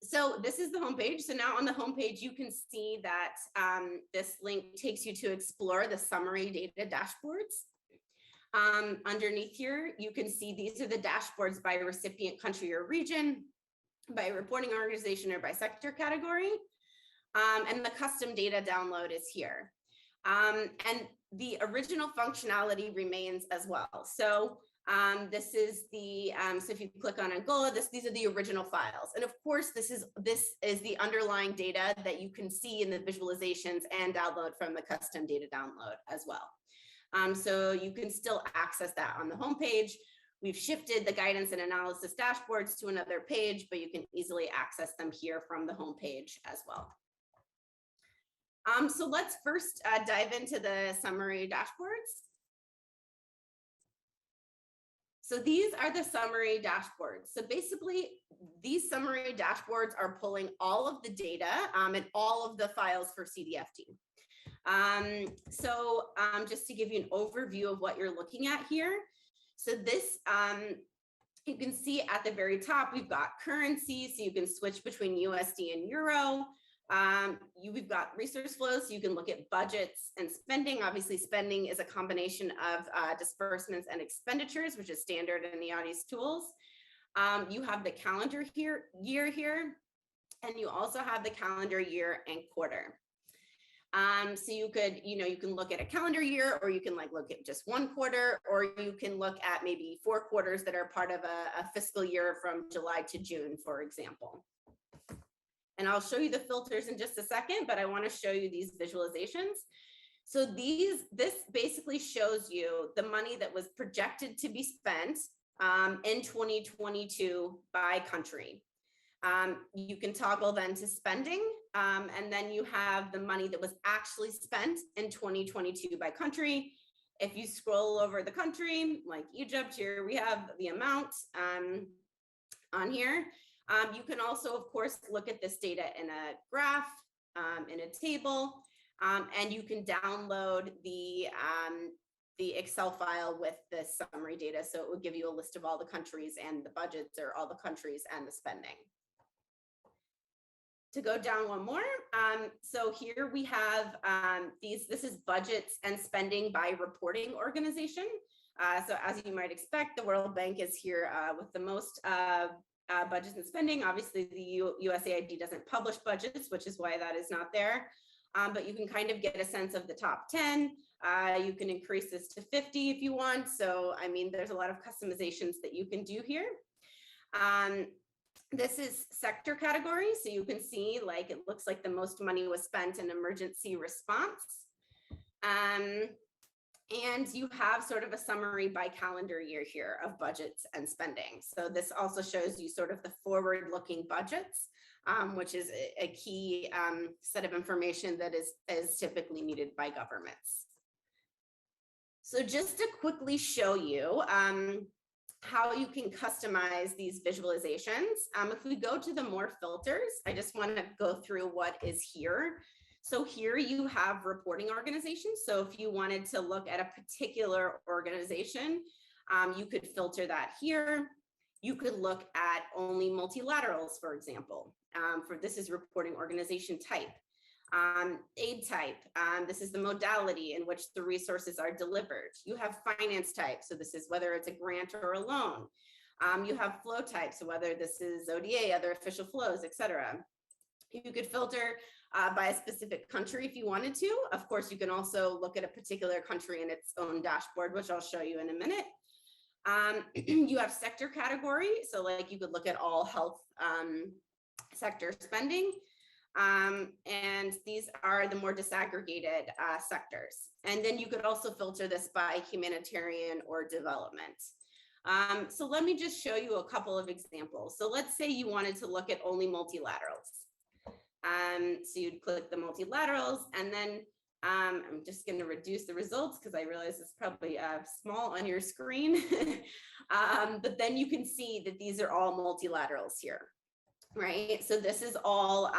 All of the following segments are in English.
So this is the homepage. So now on the homepage, you can see that this link takes you to explore the summary data dashboards. Underneath here, you can see these are the dashboards by recipient country or region, by reporting organization, or by sector category. And the custom data download is here. And the original functionality remains as well. So this is the, so if you click on Angola, these are the original files. And of course, this is the underlying data that you can see in the visualizations and download from the custom data download as well. So you can still access that on the homepage. We've shifted the guidance and analysis dashboards to another page, but you can easily access them here from the homepage as well. So let's first dive into the summary dashboards. So these are the summary dashboards. So basically, these summary dashboards are pulling all of the data and all of the files for CDFT. Just to give you an overview of what you're looking at here. So this, you can see at the very top, we've got currency, so you can switch between USD and Euro. We've got resource flows, so you can look at budgets and spending. Obviously, spending is a combination of disbursements and expenditures, which is standard in the IATI's tools. You have the calendar year here, and you also have the calendar year and quarter. So you can look at a calendar year, or you can look at just one quarter, or you can look at maybe 4 quarters that are part of a fiscal year from July to June, for example. And I'll show you the filters in just a second, but I want to show you these visualizations. So this basically shows you the money that was projected to be spent in 2022 by country. You can toggle then to spending, and then you have the money that was actually spent in 2022 by country. If you scroll over the country, like Egypt, here we have the amount on here. You can also, of course, look at this data in a graph, in a table, and you can download the Excel file with the summary data. So it will give you a list of all the countries and the budgets, or all the countries and the spending. To go down one more, so here we have this is budgets and spending by reporting organization. So as you might expect, the World Bank is here with the most budgets and spending. Obviously, the USAID doesn't publish budgets, which is why that is not there. But you can kind of get a sense of the top 10. You can increase this to 50 if you want. So, I mean, there's a lot of customizations that you can do here. This is sector category. So you can see, it looks like the most money was spent in emergency response. And you have sort of a summary by calendar year here of budgets and spending. So this also shows you sort of the forward-looking budgets, which is a key set of information that is typically needed by governments. So just to quickly show you how you can customize these visualizations, if we go to the more filters, I just want to go through what is here. So here you have reporting organizations. So if you wanted to look at a particular organization, you could filter that here. You could look at only multilaterals, for example. This is reporting organization type. Aid type, this is the modality in which the resources are delivered. You have finance type, so this is whether it's a grant or a loan. You have flow type, so whether this is ODA, other official flows, etc. You could filter by a specific country if you wanted to. Of course, you can also look at a particular country in its own dashboard, which I'll show you in a minute. You have sector category, so you could look at all health sector spending. And these are the more disaggregated sectors. And then you could also filter this by humanitarian or development. So let me just show you a couple of examples. So let's say you wanted to look at only multilaterals. So you'd click the multilaterals, and then I'm just going to reduce the results because I realize it's probably small on your screen. But then you can see that these are all multilaterals here. Right, so this is all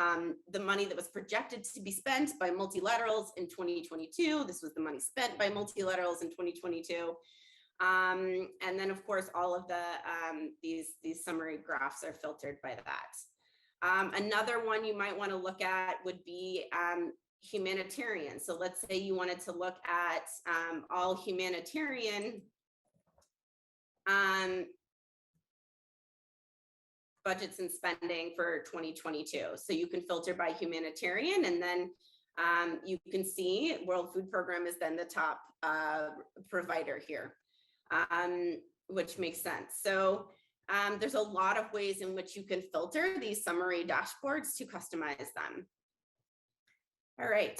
the money that was projected to be spent by multilaterals in 2022. This was the money spent by multilaterals in 2022. And then of course, all of the these summary graphs are filtered by that. Another one you might want to look at would be humanitarian. So let's say you wanted to look at all humanitarian budgets and spending for 2022. So you can filter by humanitarian, and then you can see World Food Program is then the top provider here, which makes sense. So there's a lot of ways in which you can filter these summary dashboards to customize them. All right,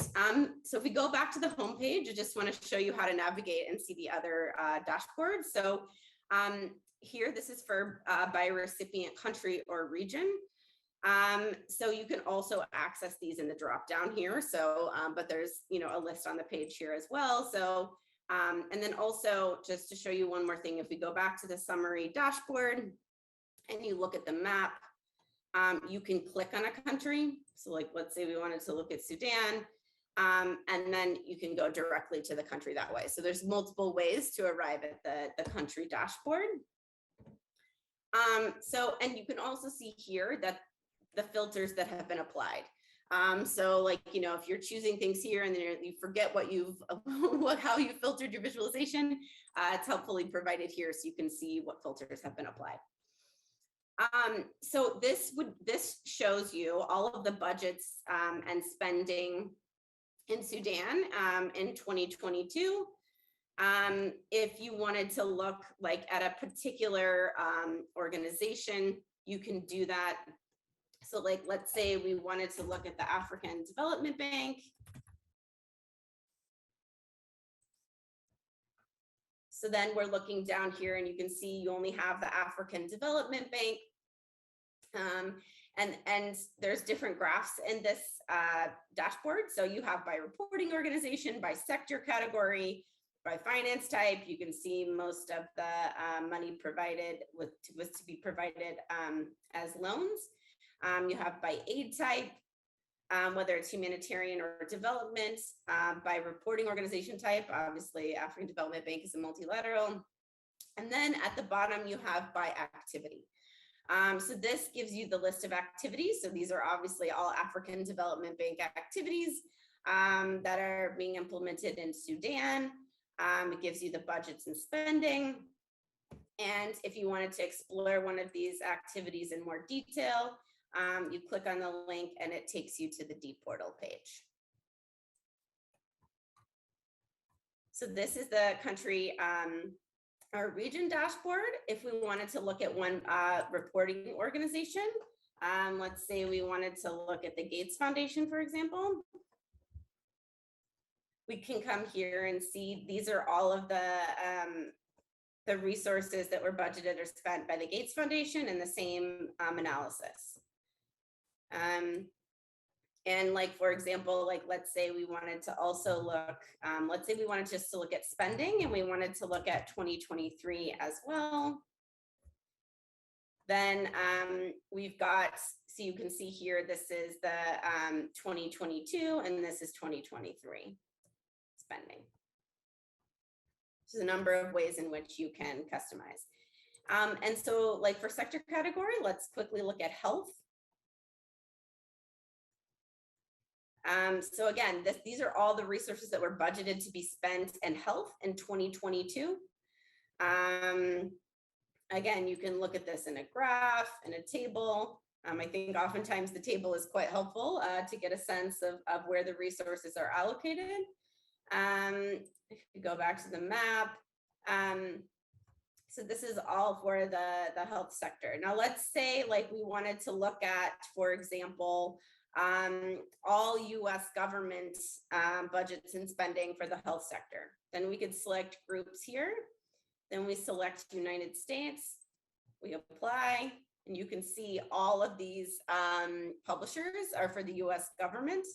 so if we go back to the homepage, I just want to show you how to navigate and see the other dashboards. So here, this is for by recipient country or region. So you can also access these in the drop down here. So, but there's, a list on the page here as well. So, and then also just to show you one more thing, if we go back to the summary dashboard and you look at the map, you can click on a country. So like, let's say we wanted to look at Sudan, and then you can go directly to the country that way. So there's multiple ways to arrive at the country dashboard. And you can also see here that the filters that have been applied. So like, if you're choosing things here and then you forget what how you filtered your visualization, it's helpfully provided here so you can see what filters have been applied. So this shows you all of the budgets and spending in Sudan in 2022. If you wanted to look like at a particular organization, you can do that. So like, let's say we wanted to look at the African Development Bank. So then we're looking down here and you can see you only have the African Development Bank. And there's different graphs in this dashboard. So you have by reporting organization, by sector category, by finance type. You can see most of the money provided was to be provided as loans. You have by aid type, whether it's humanitarian or development, by reporting organization type. Obviously, African Development Bank is a multilateral. And then at the bottom, you have by activity. So this gives you the list of activities. So these are obviously all African Development Bank activities that are being implemented in Sudan. It gives you the budgets and spending. And if you wanted to explore one of these activities in more detail, you click on the link and it takes you to the D portal page. So this is the country or region dashboard. If we wanted to look at one reporting organization, let's say we wanted to look at the Gates Foundation, for example. We can come here and see these are all of the resources that were budgeted or spent by the Gates Foundation in the same analysis. And like, for example, like, let's say we wanted to also look, let's say we wanted just to look at spending and we wanted to look at 2023 as well. Then we've got, so you can see here, this is the 2022 and this is 2023 spending. There's a number of ways in which you can customize. And so like for sector category, let's quickly look at health. So again, these are all the resources that were budgeted to be spent in health in 2022. Again, you can look at this in a graph, in a table. I think oftentimes the table is quite helpful to get a sense of where the resources are allocated. If you go back to the map, so this is all for the health sector. Now let's say like we wanted to look at, for example, all US government budgets and spending for the health sector. Then we could select groups here. Then we select United States, we apply, and you can see all of these publishers are for the US government.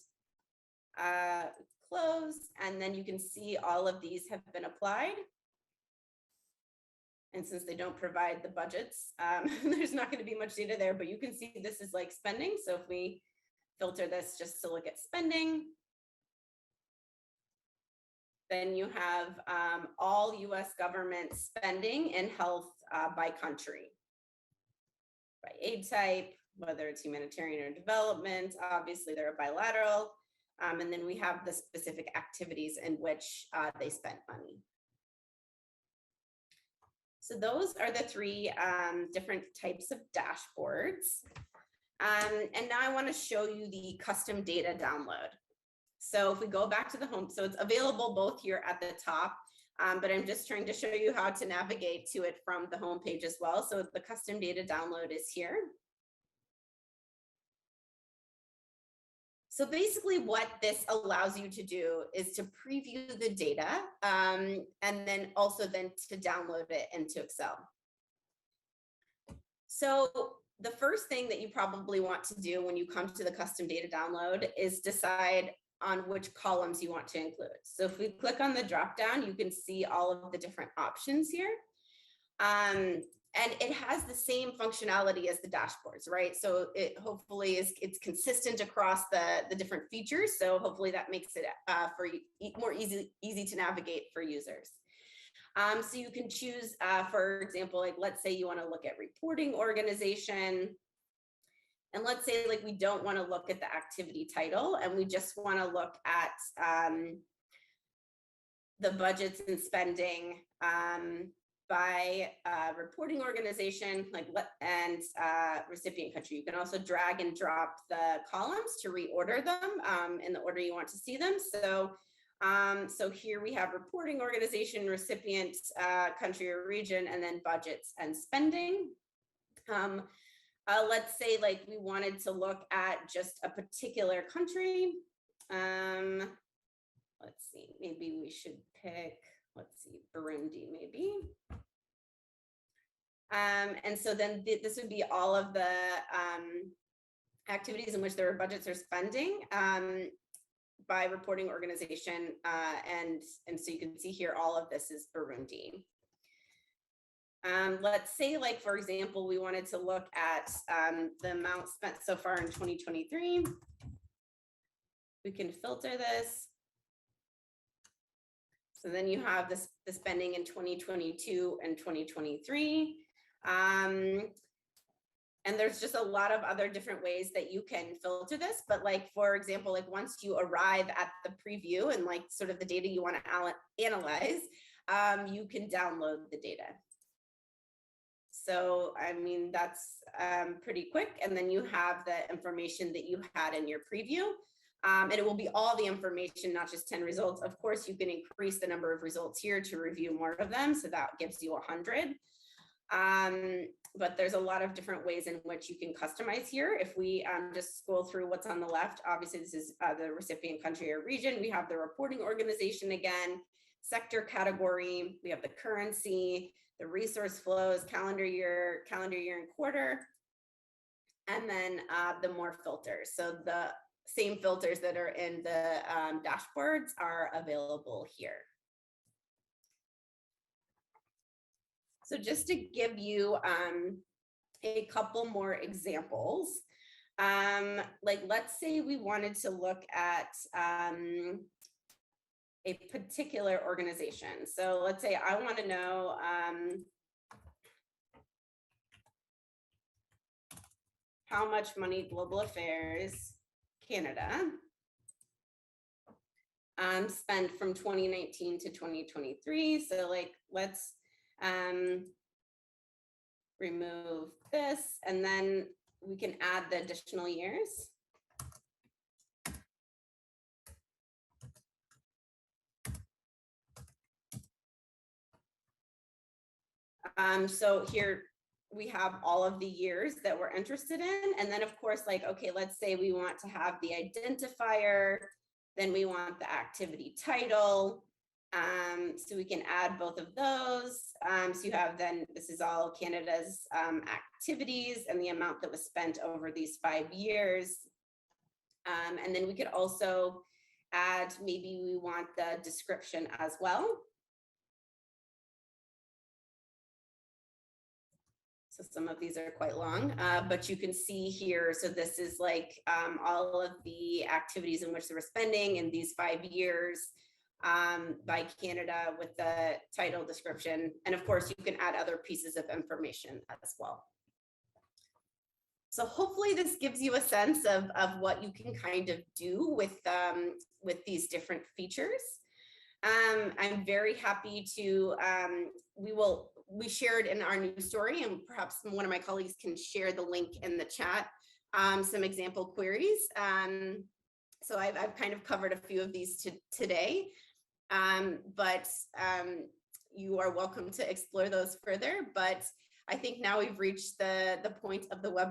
Close, and then you can see all of these have been applied. And since they don't provide the budgets, there's not going to be much data there, but you can see this is like spending. So if we filter this just to look at spending, Then you have all US government spending in health by country, by aid type, whether it's humanitarian or development. Obviously, they're bilateral. And then we have the specific activities in which they spent money. So those are the three different types of dashboards. And now I want to show you the custom data download. So if we go back to the home, so it's available both here at the top, but I'm just trying to show you how to navigate to it from the home page as well. So the custom data download is here. So basically what this allows you to do is to preview the data and then also then to download it into Excel. So the first thing that you probably want to do when you come to the custom data download is decide on which columns you want to include. So if we click on the drop down, you can see all of the different options here. And it has the same functionality as the dashboards, right? So it hopefully it's consistent across the different features. So hopefully that makes it more easy to navigate for users. So you can choose, for example, like let's say you want to look at reporting organization. And let's say like we don't want to look at the activity title and we just want to look at the budgets and spending by reporting organization, like and recipient country. You can also drag and drop the columns to reorder them in the order you want to see them. So so here we have reporting organization, recipient country or region, and then budgets and spending. Let's say like we wanted to look at just a particular country. Let's see, maybe we should pick, let's see, Burundi maybe. And so then this would be all of the activities in which there are budgets or spending by reporting organization. And so you can see here, all of this is Burundi. Let's say like, for example, we wanted to look at the amount spent so far in 2023. We can filter this. So then you have this, the spending in 2022 and 2023. And there's just a lot of other different ways that you can filter this. But like, for example, like once you arrive at the preview and like sort of the data you want to analyze, you can download the data. So, I mean, that's pretty quick. And then you have the information that you had in your preview. And it will be all the information, not just 10 results. Of course, you can increase the number of results here to review more of them. So that gives you 100. But there's a lot of different ways in which you can customize here. If we just scroll through what's on the left, obviously this is the recipient country or region. We have the reporting organization again, sector category. We have the currency, the resource flows, calendar year and quarter, and then the more filters. So the same filters that are in the dashboards are available here. So just to give you a couple more examples, like let's say we wanted to look at a particular organization. So let's say I want to know how much money Global Affairs Canada spent from 2019 to 2023. So like, let's remove this, and then we can add the additional years. So here we have all of the years that we're interested in. And then of course, like, okay, let's say we want to have the identifier, then we want the activity title. So we can add both of those. So you have then, this is all Canada's activities and the amount that was spent over these 5 years. And then we could also add, maybe we want the description as well. So some of these are quite long, but you can see here, so this is like all of the activities in which they were spending in these 5 years. by Canada with the title description. And of course, you can add other pieces of information as well. So hopefully this gives you a sense of what you can kind of do with these different features. I'm very happy to, we shared in our news story, and perhaps one of my colleagues can share the link in the chat, some example queries. So I've kind of covered a few of these today, but you are welcome to explore those further. But I think now we've reached the point of the webinar